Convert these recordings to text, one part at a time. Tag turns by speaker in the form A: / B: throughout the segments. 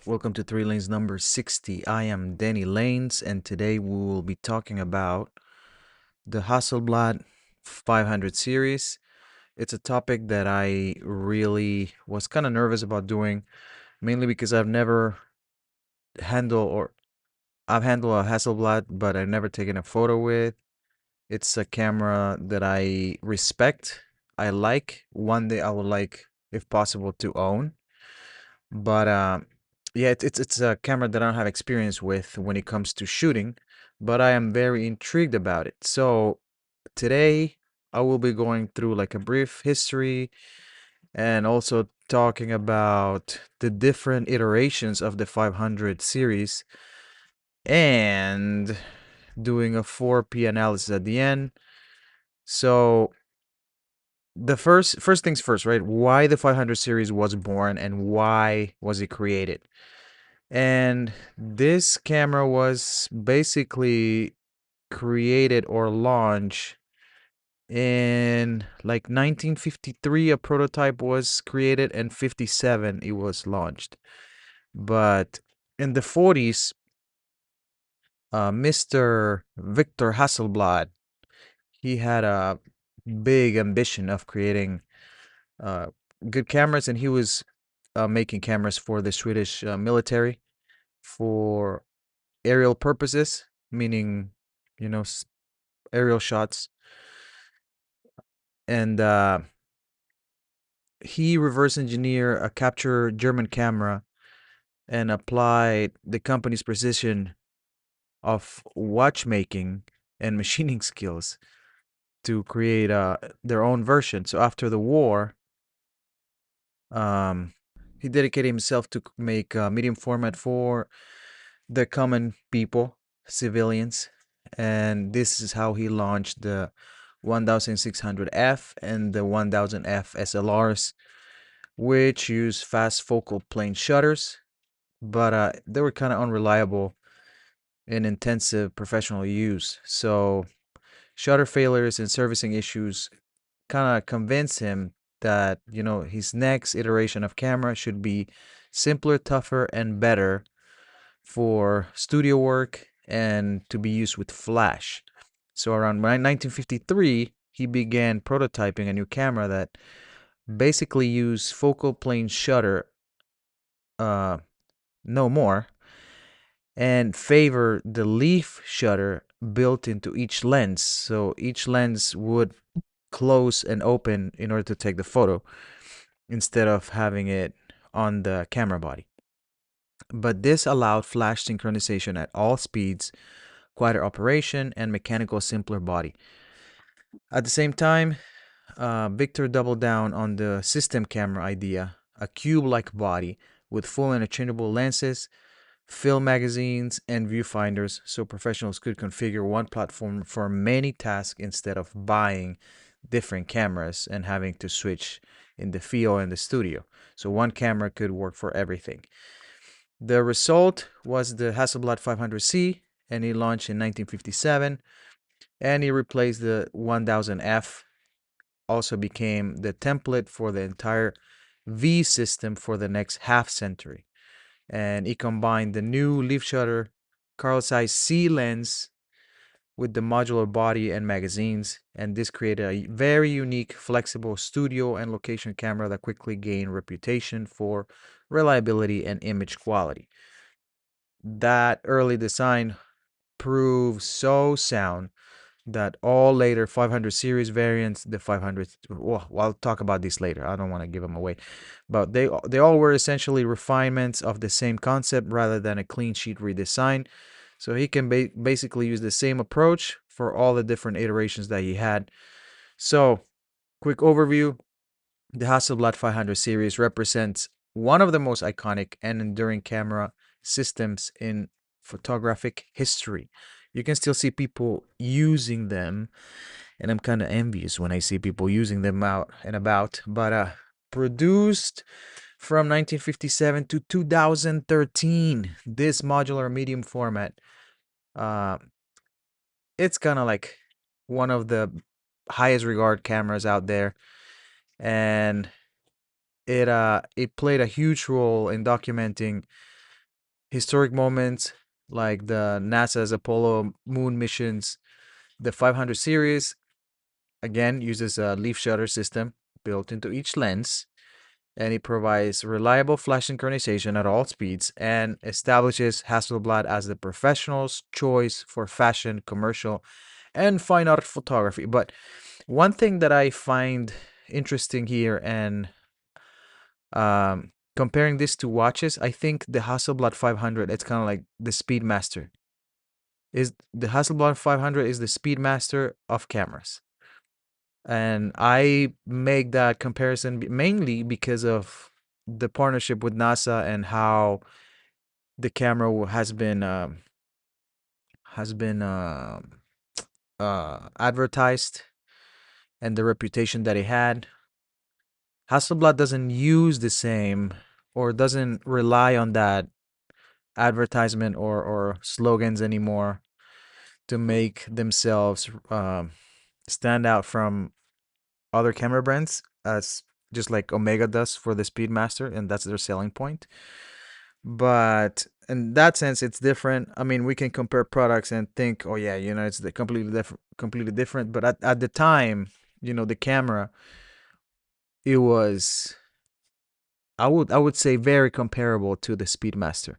A: Welcome to 3 Lanes number 60. I am Danny Lanes, and today we will be talking about the Hasselblad 500 series. It's a topic that I really was kind of nervous about doing, mainly because I've handled a Hasselblad, but I've never taken a photo with. It's a camera that I respect. I like. One day I would like, if possible, to own. But yeah, it's a camera that I don't have experience with when it comes to shooting, but I am very intrigued about it. So today I will be going through like a brief history and also talking about the different iterations of the 500 series and doing a 4P analysis at the end. So the first things first, right? Why the 500 series was born and why was it created? And this camera was basically created or launched in like 1953. A prototype was created, and 57 it was launched. But in the 40s, Mr. Victor Hasselblad, he had a big ambition of creating uh, good cameras, and he was making cameras for the Swedish military for aerial purposes, meaning, you know, aerial shots. And he reverse engineered a capture German camera and applied the company's precision of watchmaking and machining skills to create their own version. So after the war, um, he dedicated himself to make medium format for the common people, civilians, and this is how he launched the 1600F and the 1000F SLRs, which use fast focal plane shutters, but they were kind of unreliable in intensive professional use. So shutter failures and servicing issues kind of convinced him that, his next iteration of camera should be simpler, tougher, and better for studio work and to be used with flash. So around 1953, he began prototyping a new camera that basically used focal plane shutter, uh, no more, and favor the leaf shutter built into each lens. So each lens would close and open in order to take the photo instead of having it on the camera body. But this allowed flash synchronization at all speeds, quieter operation, and mechanical simpler body. At the same time, Victor doubled down on the system camera idea, a cube-like body with full interchangeable lenses, film magazines, and viewfinders so professionals could configure one platform for many tasks instead of buying different cameras and having to switch in the field and the studio. So one camera could work for everything. The result was the Hasselblad 500C, and it launched in 1957, and it replaced the 1000F, also became the template for the entire V system for the next half century. And it combined the new leaf shutter Carl Zeiss C lens with the modular body and magazines, and this created a very unique, flexible studio and location camera that quickly gained reputation for reliability and image quality. That early design proved so sound that all later 500 series variants, the 500, well, I'll talk about this later. I don't want to give them away, but they all were essentially refinements of the same concept rather than a clean sheet redesign. So he can basically use the same approach for all the different iterations that he had. So, quick overview: the Hasselblad 500 series represents one of the most iconic and enduring camera systems in photographic history. You can still see people using them, and I'm kind of envious when I see people using them out and about. But produced from 1957 to 2013, this modular medium format, uh, it's kind of like one of the highest regard cameras out there, and it played a huge role in documenting Historic moments like the NASA's Apollo moon missions. The 500 series again uses a leaf shutter system built into each lens, and it provides reliable flash synchronization at all speeds and establishes Hasselblad as the professional's choice for fashion, commercial, and fine art photography. But one thing that I find interesting here, and comparing this to watches, I think the Hasselblad 500, it's kind of like the Speedmaster. Is the Hasselblad 500 is the Speedmaster of cameras. And I make that comparison mainly because of the partnership with NASA and how the camera has been advertised and the reputation that it had. Hasselblad doesn't use the same or doesn't rely on that advertisement or slogans anymore to make themselves stand out from other camera brands, as just like Omega does for the Speedmaster, and that's their selling point. But in that sense, it's different. I mean, we can compare products and think, oh yeah, it's the completely different. But at the time, the camera, it was, I would say, very comparable to the Speedmaster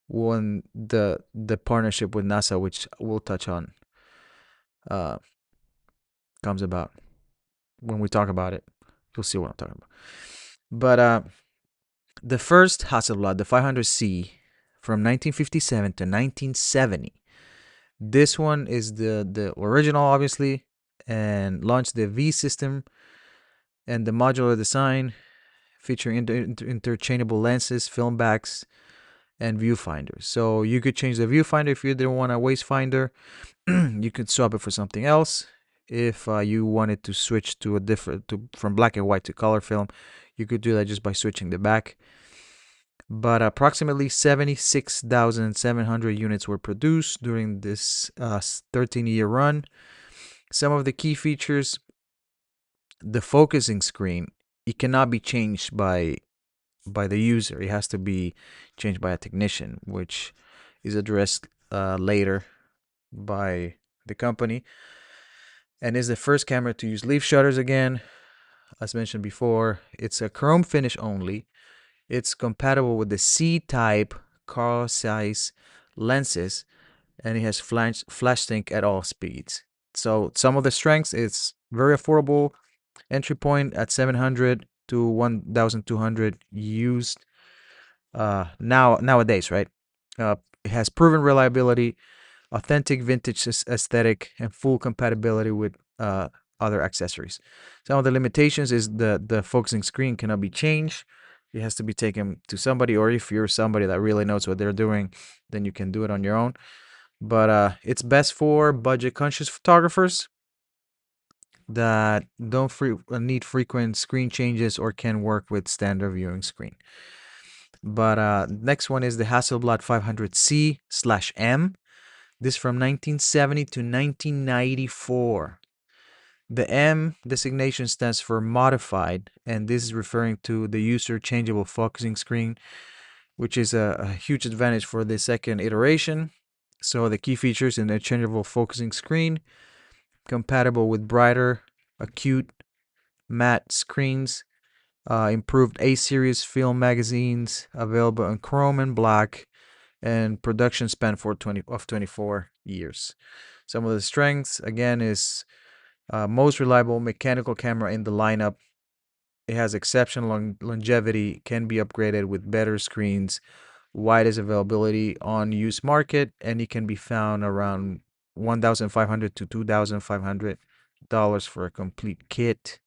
A: when the partnership with NASA, which we'll touch on, uh, comes about. When we talk about it, you'll see what I'm talking about. But the first Hasselblad, the 500C, from 1957 to 1970. This one is the original, obviously, and launched the V system and the modular design, featuring interchangeable lenses, film backs, and viewfinders. So you could change the viewfinder if you didn't want a waist finder. You could swap it for something else. If you wanted to switch to a different from black and white to color film, you could do that just by switching the back. But approximately 76,700 units were produced during this 13-year run. Some of the key features: the focusing screen, it cannot be changed by the user. It has to be changed by a technician, which is addressed later by the company, and is the first camera to use leaf shutters again. As mentioned before, it's a chrome finish only. It's compatible with the C-type car size lenses, and it has flash sync at all speeds. So some of the strengths: it's very affordable, entry point at 700 to 1,200 used nowadays, right? It has proven reliability, authentic vintage aesthetic, and full compatibility with other accessories. Some of the limitations is the focusing screen cannot be changed. It has to be taken to somebody, or if you're somebody that really knows what they're doing, then you can do it on your own. But it's best for budget conscious photographers that don't need frequent screen changes or can work with standard viewing screen. But next one is the Hasselblad 500C/M. This from 1970 to 1994. The M designation stands for modified, and this is referring to the user changeable focusing screen, which is a huge advantage for the second iteration. So the key features: in the changeable focusing screen, compatible with brighter, acute, matte screens, improved A-series film magazines, available in chrome and black, and production span for 24 years. Some of the strengths, again, is most reliable mechanical camera in the lineup. It has exceptional longevity, can be upgraded with better screens, widest availability on used market, and it can be found around $1,500 to $2,500 for a complete kit.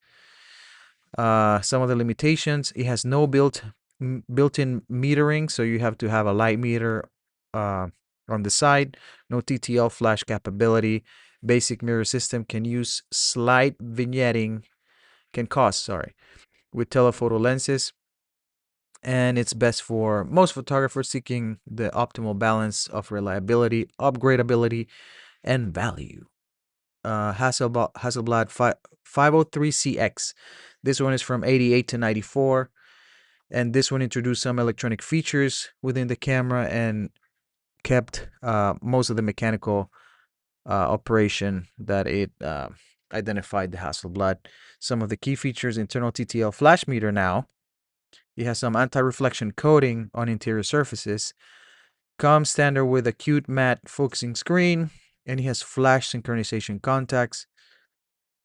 A: Some of the limitations: it has no built-in metering, so you have to have a light meter on the side. No TTL flash capability. Basic mirror system can use slight vignetting, can cost, sorry, with telephoto lenses. And it's best for most photographers seeking the optimal balance of reliability, upgradability, and value. Hasselblad 503CX. This one is from 88 to 94. And this one introduced some electronic features within the camera and kept most of the mechanical operation that it identified the Hasselblad. Some of the key features: internal TTL flash meter now. It has some anti-reflection coating on interior surfaces. Comes standard with acute matte focusing screen, and it has flash synchronization contacts.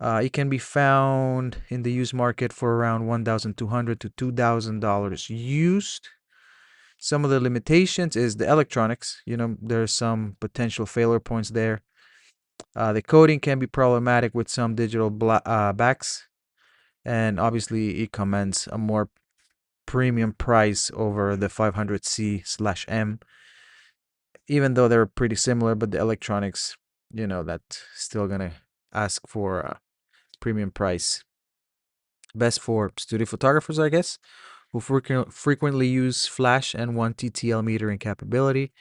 A: It can be found in the used market for around $1,200 to $2,000 used. Some of the limitations is the electronics. There's some potential failure points there. The coating can be problematic with some digital backs, and obviously it commands a more premium price over the 500C/M, even though they're pretty similar, but the electronics, that's still gonna ask for a premium price. Best for studio photographers, I guess, who frequently use flash and 1 TTL metering capability.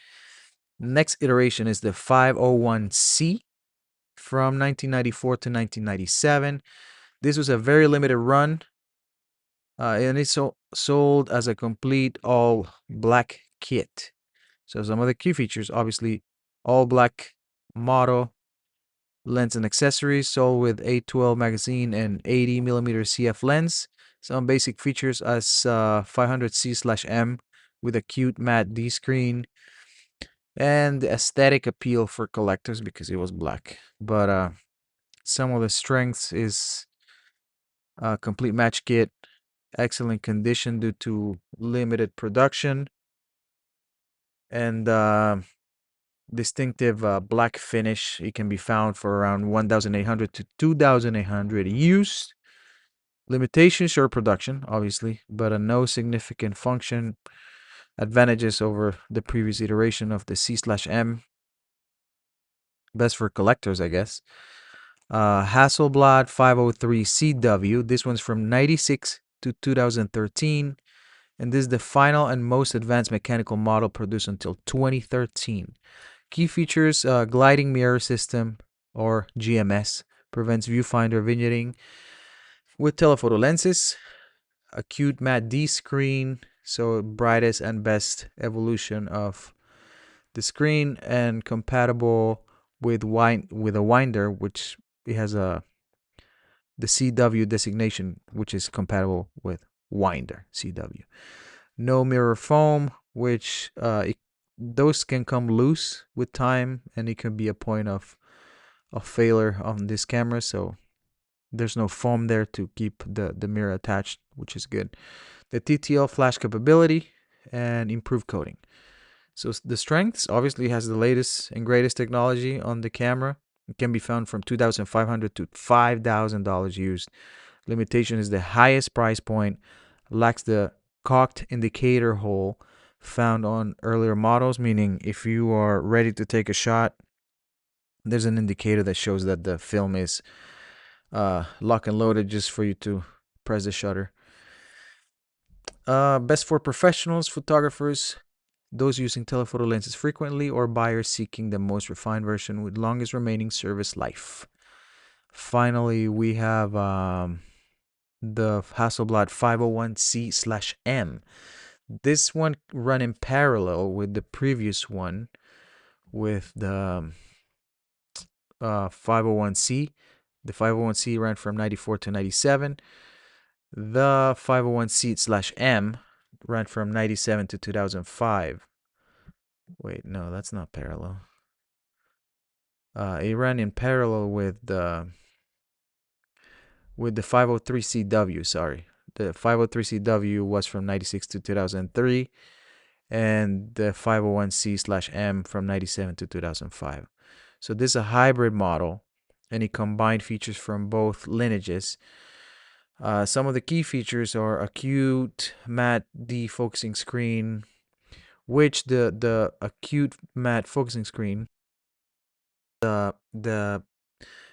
A: Next iteration is the 501C from 1994 to 1997. This was a very limited run, and it's sold as a complete all black kit. So some of the key features, obviously, all black model, lens and accessories, sold with 812 magazine and 80mm CF lens. Some basic features as 500C/M with a cute matte D screen, and the aesthetic appeal for collectors because it was black. But some of the strengths is complete match kit, excellent condition due to limited production, and distinctive black finish. It can be found for around 1,800 to 2,800 used. Limitations: short production, obviously, but no significant function advantages over the previous iteration of the C/M. Best for collectors, I guess. Hasselblad 503CW. This one's from 96 to 2013. And this is the final and most advanced mechanical model produced until 2013. Key features: gliding mirror system, or GMS, prevents viewfinder vignetting with telephoto lenses. Acute matte D screen, so brightest and best evolution of the screen, and compatible with a winder, which it has the CW designation, which is compatible with winder CW. No mirror foam, which those can come loose with time, and it can be a point of failure on this camera. So there's no foam there to keep the mirror attached, which is good. The TTL flash capability and improved coating. So the strengths: obviously has the latest and greatest technology on the camera. It can be found from $2,500 to $5,000 used. Limitation is the highest price point, lacks the cocked indicator hole found on earlier models, meaning if you are ready to take a shot, there's an indicator that shows that the film is lock and loaded just for you to press the shutter. Best for professionals, photographers, those using telephoto lenses frequently, or buyers seeking the most refined version with longest remaining service life. Finally, we have the Hasselblad 501C/M. This one run in parallel with the previous one, with the 501C. The 501C ran from 94 to 97. The 501C/M ran from 97 to 2005. Wait, no, that's not parallel. It ran in parallel with the 503CW. Sorry, the 503CW was from 96 to 2003, and the 501C/M from 97 to 2005. So this is a hybrid model, and it combined features from both lineages. Some of the key features are acute matte defocusing screen, which the acute matte focusing screen, the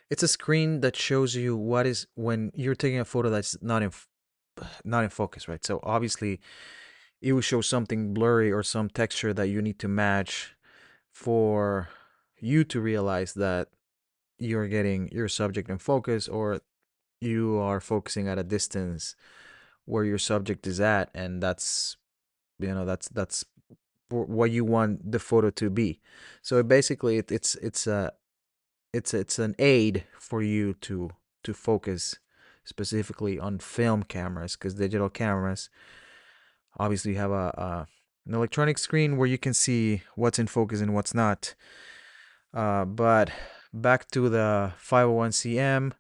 A: it's a screen that shows you what is when you're taking a photo that's not in focus, right? So obviously it will show something blurry or some texture that you need to match for you to realize that you're getting your subject in focus, or you are focusing at a distance where your subject is at, and that's what you want the photo to be. So basically, it's an aid for you to focus specifically on film cameras, because digital cameras obviously have an electronic screen where you can see what's in focus and what's not. But back to the 501cm,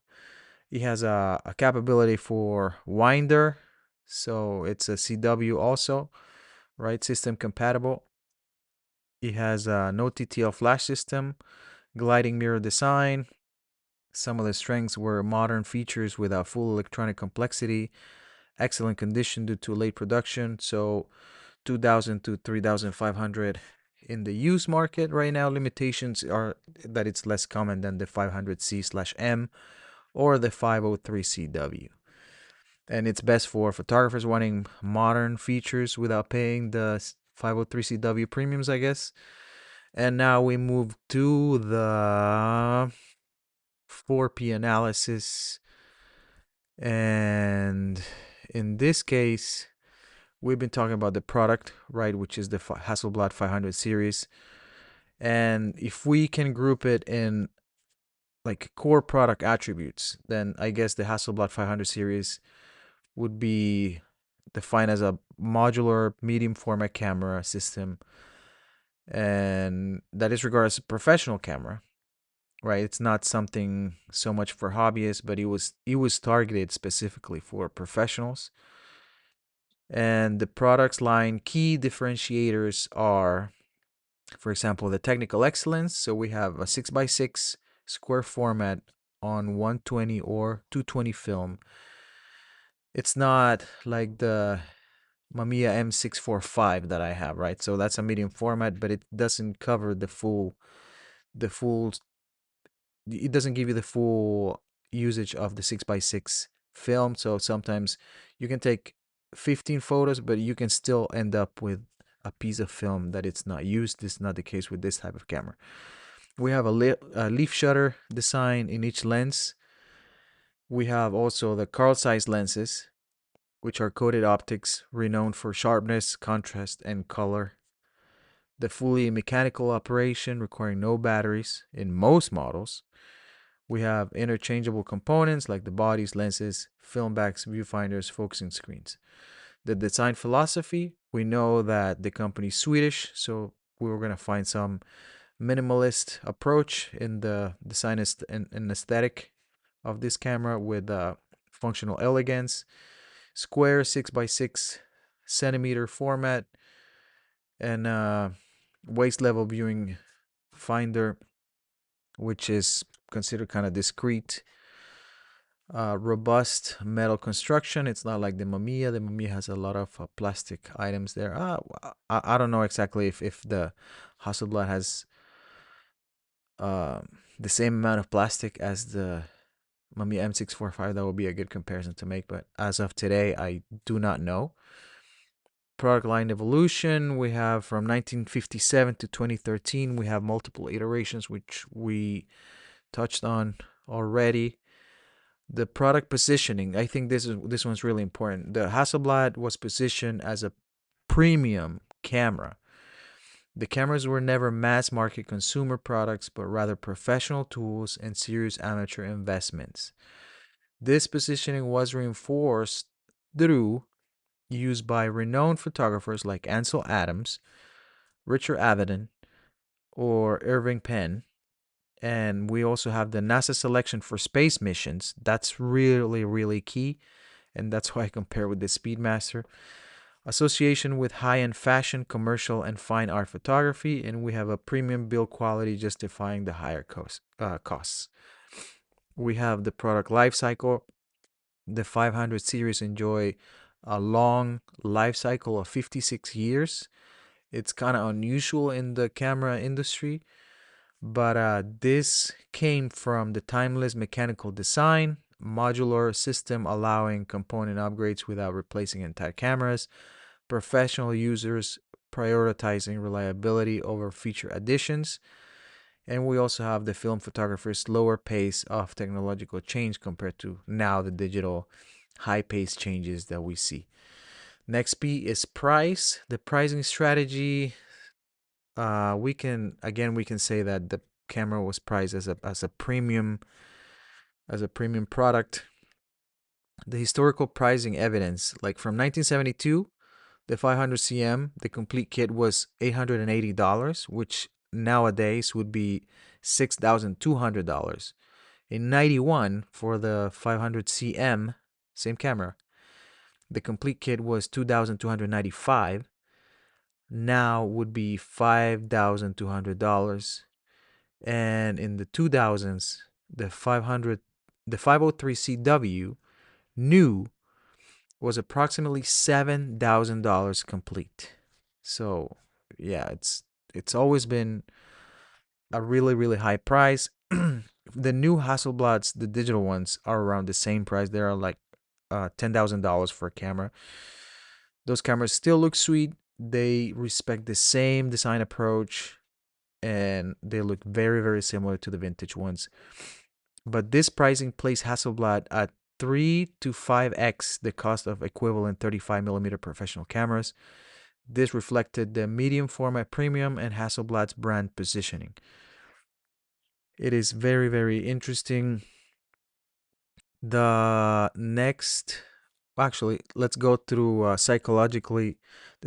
A: it has a capability for winder, so it's a CW also, right? System compatible. It has a no TTL flash system, gliding mirror design. Some of the strengths were modern features without full electronic complexity, excellent condition due to late production. So 2000 to 3500 in the used market right now. Limitations are that it's less common than the 500C/M or the 503CW. And it's best for photographers wanting modern features without paying the 503CW premiums, I guess. And now we move to the 4P analysis. And in this case, we've been talking about the product, right, which is the Hasselblad 500 series. And if we can group it in like core product attributes, then I guess the Hasselblad 500 series would be defined as a modular medium format camera system, and that is regarded as a professional camera, right? It's not something so much for hobbyists, but it was targeted specifically for professionals. And the products line key differentiators are, for example, the technical excellence. So we have a 6x6 square format on 120 or 220 film. It's not like the Mamiya M645 that I have, right? So that's a medium format, but it doesn't cover the full, it doesn't give you the full usage of the 6x6 film. So sometimes you can take 15 photos, but you can still end up with a piece of film that it's not used. This is not the case with this type of camera. We have a leaf shutter design in each lens. We have also the Carl Zeiss lenses, which are coated optics renowned for sharpness, contrast, and color. The fully mechanical operation requiring no batteries in most models. We have interchangeable components like the bodies, lenses, film backs, viewfinders, focusing screens. The design philosophy, we know that the company is Swedish, so we were going to find some minimalist approach in the design and aesthetic of this camera with functional elegance, square 6x6 centimeter format, and waist level viewing finder, which is considered kind of discreet. Robust metal construction. It's not like the Mamiya. The Mamiya has a lot of plastic items there. I don't know exactly if the Hasselblad has uh, the same amount of plastic as the Mamiya M645. That would be a good comparison to make, but as of today, I do not know. Product line evolution, we have from 1957 to 2013. We have multiple iterations, which we touched on already. The product positioning, I think this one's really important. The Hasselblad was positioned as a premium camera. The cameras were never mass market consumer products, but rather professional tools and serious amateur investments. This positioning was reinforced through use by renowned photographers like Ansel Adams, Richard Avedon, or Irving Penn. And we also have the NASA selection for space missions. That's really, really key. And that's why I compare with the Speedmaster. Association with high-end fashion, commercial, and fine art photography. And we have a premium build quality justifying the higher costs. We have the product life cycle. The 500 series enjoy a long life cycle of 56 years. It's kind of unusual in the camera industry, but this came from the timeless mechanical design, modular system allowing component upgrades without replacing entire cameras, professional users prioritizing reliability over feature additions, and we also have the film photographer's slower pace of technological change compared to now the digital high pace changes that we see. Next P is price. The pricing strategy. We can say that the camera was priced as a premium product. The historical pricing evidence, like from 1972, the 500 cm, the complete kit was $880, which nowadays would be $6,200. In 91, for the 500 cm, same camera, the complete kit was $2,295. Now would be $5,200. And in the 2000s, the 503CW new was approximately $7,000 complete. So yeah, it's always been a really really high price. The new Hasselblads, the digital ones, are around the same price. They are like $10,000 for a camera. Those cameras still look sweet. They respect the same design approach, and they look very very similar to the vintage ones. But this pricing placed Hasselblad at 3 to 5x the cost of equivalent 35mm professional cameras. This reflected the medium format premium and Hasselblad's brand positioning. It is very, very interesting. The next, actually, let's go through the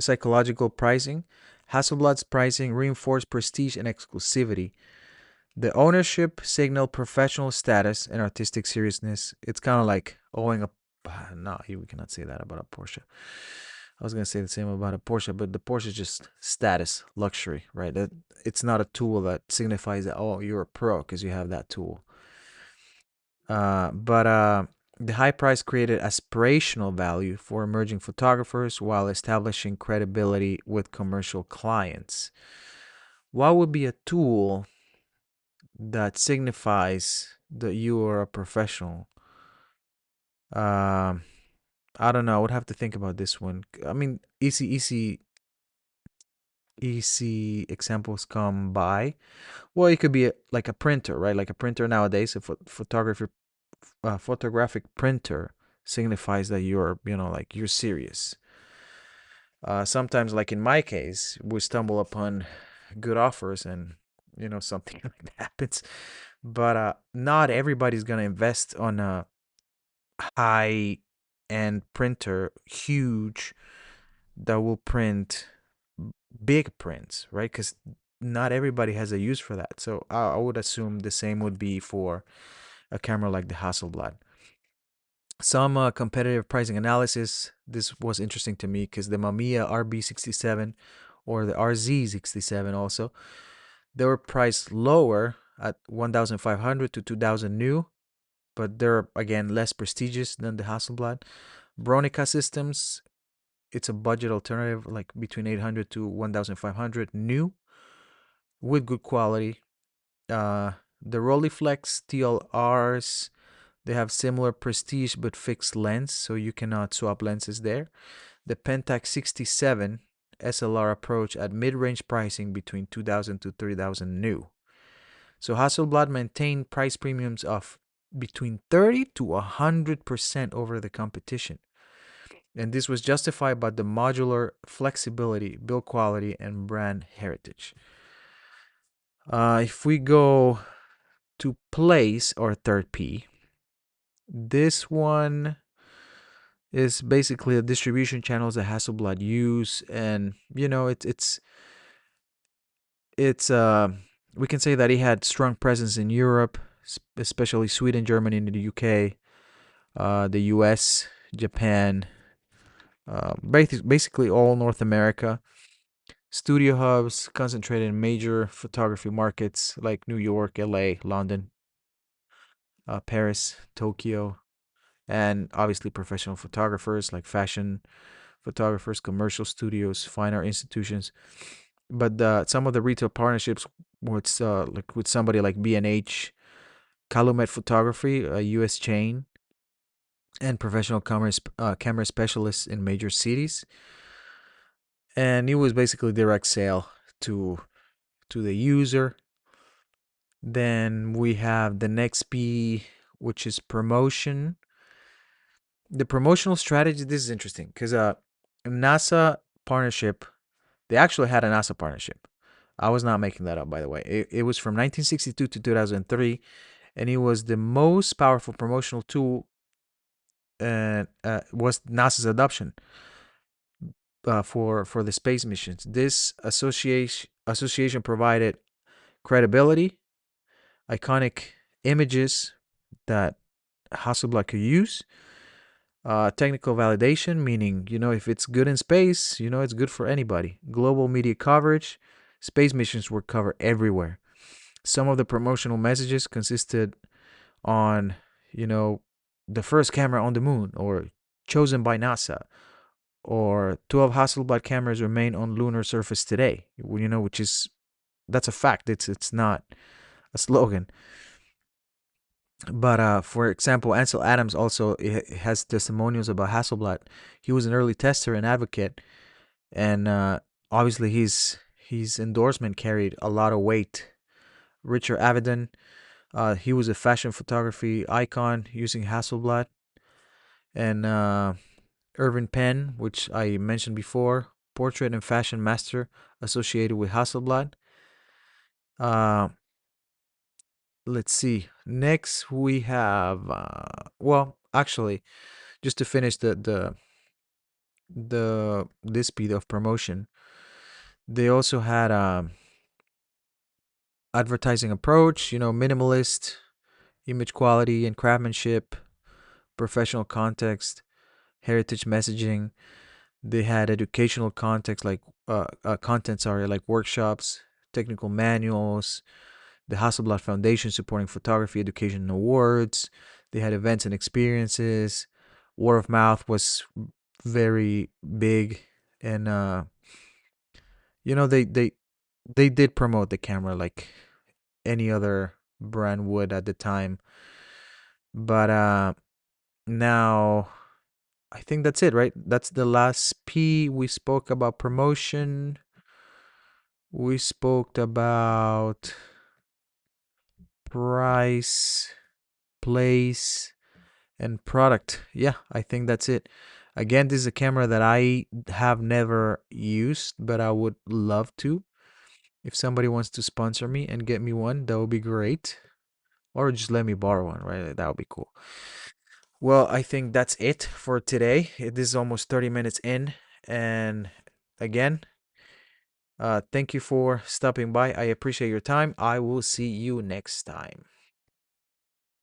A: psychological pricing. Hasselblad's pricing reinforced prestige and exclusivity. The ownership signaled professional status and artistic seriousness. It's kind of like owing a. No, we cannot say that about a Porsche. I was gonna say the same about a Porsche, but the Porsche is just status, luxury, right? It's not a tool that signifies that, oh, you're a pro because you have that tool. But the high price created aspirational value for emerging photographers while establishing credibility with commercial clients. What would be a tool that signifies that you are a professional? Um, I don't know. I would have to think about this one. I mean, easy examples come by. Well, it could be like a printer, right? Like a printer nowadays, photographic printer signifies that like you're serious. Sometimes, like in my case, we stumble upon good offers and something like that happens. But not everybody's gonna invest on a high end printer, huge, that will print big prints, right? Because not everybody has a use for that. So I would assume the same would be for a camera like the Hasselblad. Some competitive pricing analysis. This was interesting to me because the Mamiya RB67 or the RZ67 also, they were priced lower at 1,500 to 2,000 new, but they're again less prestigious than the Hasselblad. Bronica Systems, it's a budget alternative, like between 800 to 1,500 new with good quality. The Rolleiflex TLRs, they have similar prestige but fixed lens, so you cannot swap lenses there. The Pentax 67 SLR approach at mid-range pricing between 2,000 to 3,000 new. So Hasselblad maintained price premiums of between 30 to 100% over the competition. And this was justified by the modular flexibility, build quality, and brand heritage. If we go to place or third P, this one is basically the distribution channels that Hasselblad use, and it's we can say that he had strong presence in Europe, especially Sweden, Germany, and the UK, the US, Japan, basically all North America. Studio hubs concentrated in major photography markets like New York, LA, London, Paris, Tokyo, and obviously professional photographers like fashion photographers, commercial studios, fine art institutions. But some of the retail partnerships with somebody like B&H, Calumet Photography, a U.S. chain, and professional camera specialists in major cities. And it was basically direct sale to the user. Then we have the next P, which is promotion. The promotional strategy. This is interesting because NASA partnership. They actually had a NASA partnership. I was not making that up, by the way. It was from 1962 to 2003, and it was the most powerful promotional tool. And was NASA's adoption for the space missions. This association provided credibility, iconic images that Hasselblad could use, technical validation, meaning, if it's good in space, it's good for anybody. Global media coverage, space missions were covered everywhere. Some of the promotional messages consisted on, you know, the first camera on the moon, or chosen by NASA, or 12 Hasselblad cameras remain on lunar surface today. Which is that's a fact. It's not a slogan. But for example, Ansel Adams also has testimonials about Hasselblad. He was an early tester and advocate, and obviously his endorsement carried a lot of weight. Richard Avedon, he was a fashion photography icon using Hasselblad, and Irving Penn, which I mentioned before, portrait and fashion master associated with Hasselblad. Uh, let's see. Next we have well, actually, just to finish the this bit of promotion, they also had advertising approach, minimalist, image quality and craftsmanship, professional context, heritage messaging. They had educational context content, sorry, like workshops, technical manuals, the Hasselblad Foundation supporting photography education and awards. They had events and experiences. Word of mouth was very big, and they did promote the camera like any other brand would at the time. But now I think that's it, right? That's the last P. We spoke about promotion. We spoke about price, place, and product. Yeah, I think that's it. Again, this is a camera that I have never used, but I would love to. If somebody wants to sponsor me and get me one, that would be great. Or just let me borrow one, right? That would be cool. Well, I think that's it for today. It is almost 30 minutes in. And again, thank you for stopping by. I appreciate your time. I will see you next time.